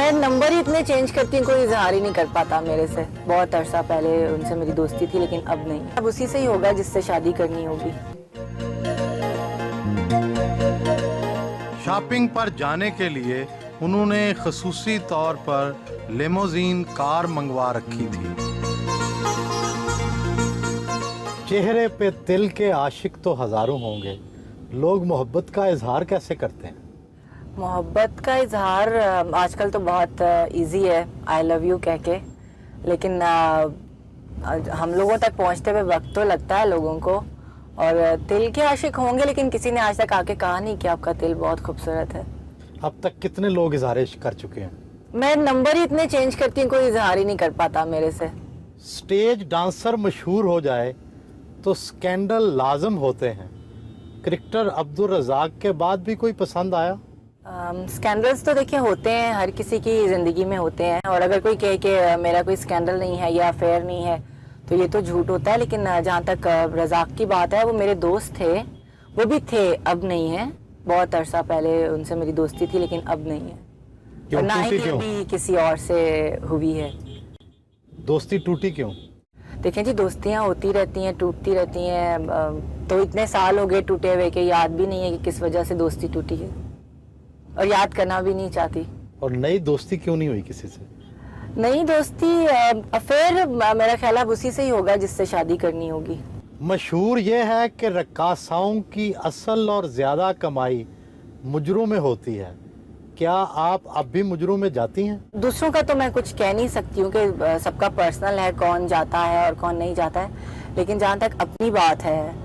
मैं नंबर ही इतने चेंज करती हूँ, कोई इजहार ही नहीं कर पाता मेरे से। बहुत अरसा पहले उनसे मेरी दोस्ती थी, लेकिन अब नहीं। अब उसी से ही होगा जिससे शादी करनी होगी। शॉपिंग पर जाने के लिए उन्होंने खसूसी तौर पर लिमोजीन कार मंगवा रखी थी। चेहरे पे तिल के आशिक तो हजारों होंगे, लोग मोहब्बत का इजहार कैसे करते हैं? मोहब्बत का इजहार आजकल तो बहुत इजी है, आई लव यू कह के। लेकिन हम लोगों तक पहुंचते हुए वक्त तो लगता है लोगों को। और तिल के आशिक होंगे, लेकिन किसी ने आज तक आके कहा नहीं कि आपका तिल बहुत खूबसूरत है। अब तक कितने लोग इजहार कर चुके हैं? मैं नंबर ही इतने चेंज करती हूँ, कोई इजहार ही नहीं कर पाता मेरे से। स्टेज डांसर मशहूर हो जाए तो स्कैंडल लाजम होते हैं। क्रिकेटर अब्दुल रज़ाक के बाद भी कोई पसंद आया? स्कैंडल्स तो देखिए होते हैं, हर किसी की ज़िंदगी में होते हैं। और अगर कोई कहे कि मेरा कोई स्कैंडल नहीं है या अफेयर नहीं है, तो ये तो झूठ होता है। लेकिन जहाँ तक रज़ाक की बात है, वो मेरे दोस्त थे, वो भी थे, अब नहीं है। बहुत अरसा पहले उनसे मेरी दोस्ती थी, लेकिन अब नहीं है। ना ही कभी किसी और से हुई है। दोस्ती टूटी क्यों? देखें जी, दोस्तियाँ होती रहती हैं, टूटती रहती हैं। तो इतने साल हो गए टूटे हुए कि याद भी नहीं है कि किस वजह से दोस्ती टूटी है, और याद करना भी नहीं चाहती। और नई दोस्ती क्यों नहीं हुई किसी से? नई दोस्ती अफेयर मेरा ख्याल अब उसी से ही होगा जिससे शादी करनी होगी। मशहूर ये है कि रक्कासाओं की असल और ज्यादा कमाई मुजरों में होती है। क्या आप अब भी मुजरों में जाती हैं? दूसरों का तो मैं कुछ कह नहीं सकती हूँ कि सबका पर्सनल है, कौन जाता है और कौन नहीं जाता है। लेकिन जहाँ तक अपनी बात है,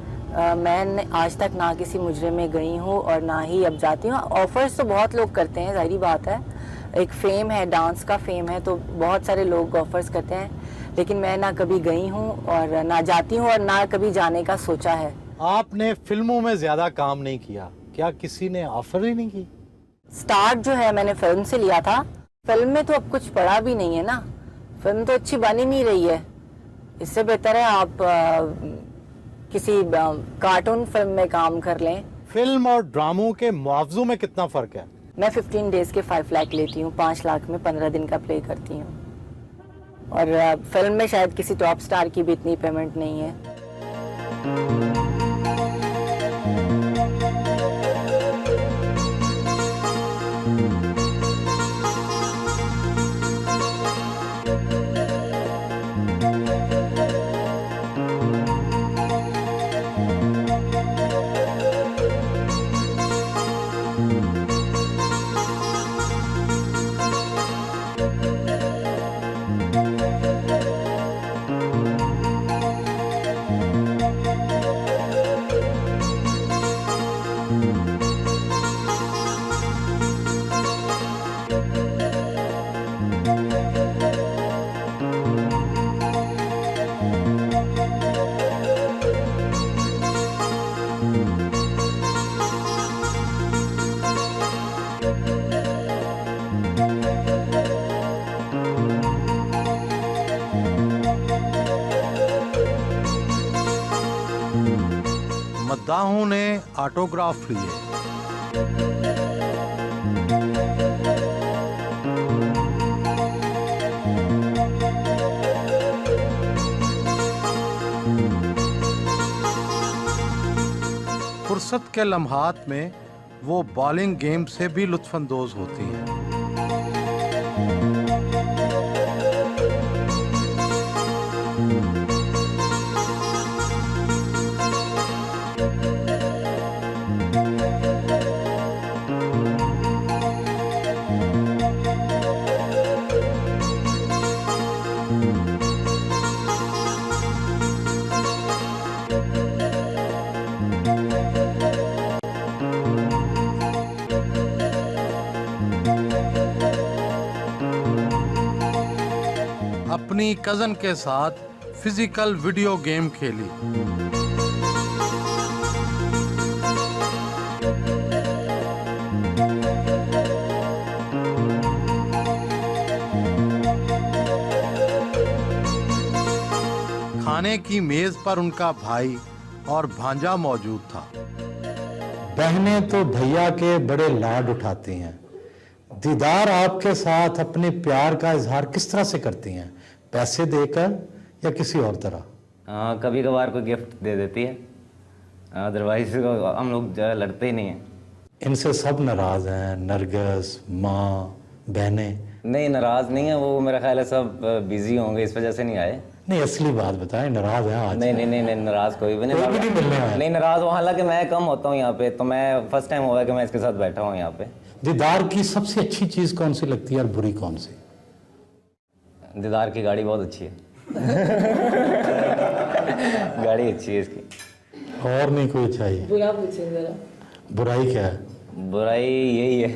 मैं आज तक ना किसी मुजरे में गई हूँ और ना ही अब जाती हूँ। ऑफर्स तो बहुत लोग करते हैं, जाहिर बात है, एक फेम है, डांस का फेम है, तो बहुत सारे लोग ऑफर्स करते हैं। लेकिन मैं ना कभी गई हूँ और ना जाती हूँ और ना कभी जाने का सोचा है। आपने फिल्मों में ज्यादा काम नहीं किया, क्या किसी ने ऑफर ही नहीं की? स्टार्ट जो है मैंने फिल्म से लिया था। फिल्म में तो अब कुछ पड़ा भी नहीं है ना, फिल्म तो अच्छी बन ही नहीं रही है। इससे बेहतर है आप किसी कार्टून फिल्म में काम कर लें। फिल्म और ड्रामों के मुआवजों में कितना फर्क है? मैं 15 डेज के 5 लाख लेती हूँ, 5 लाख में 15 दिन का प्ले करती हूँ। और फिल्म में शायद किसी टॉप स्टार की भी इतनी पेमेंट नहीं है। मद्दाहों ने ऑटोग्राफ लिए। फुर्सत के लम्हात में वो बॉलिंग गेम से भी लुत्फानंदोज होती हैं। अपनी कजन के साथ फिजिकल वीडियो गेम खेली। खाने की मेज पर उनका भाई और भांजा मौजूद था। बहनें तो भैया के बड़े लाड उठाती हैं, दीदार आपके साथ अपने प्यार का इजहार किस तरह से करती हैं, पैसे देकर या किसी और तरह? हाँ, कभी कभार कोई गिफ्ट दे देती है, अदरवाइज हम लोग ज़्यादा लड़ते ही नहीं हैं। इनसे सब नाराज हैं, नरगिस, माँ, बहनें? नहीं, नाराज़ नहीं है वो, मेरा ख्याल है सब बिजी होंगे, इस वजह से नहीं आए। नहीं, असली बात बताएं, नाराज हैं आज? नहीं नहीं नहीं नहीं, नाराज़ कोई भी कोई भी नहीं मिलने आया? नहीं नाराज़ हूँ, हालांकि मैं कम होता हूँ यहाँ पे, तो मैं फर्स्ट टाइम हुआ है कि मैं इसके साथ बैठा हूँ यहाँ पे। दीदार की सबसे अच्छी चीज़ कौन सी लगती है और बुरी कौन सी? दीदार की गाड़ी बहुत अच्छी है। गाड़ी अच्छी है इसकी। और नहीं कोई चाहिए? बुरा पूछिए जरा। बुराई क्या है? बुराई यही है।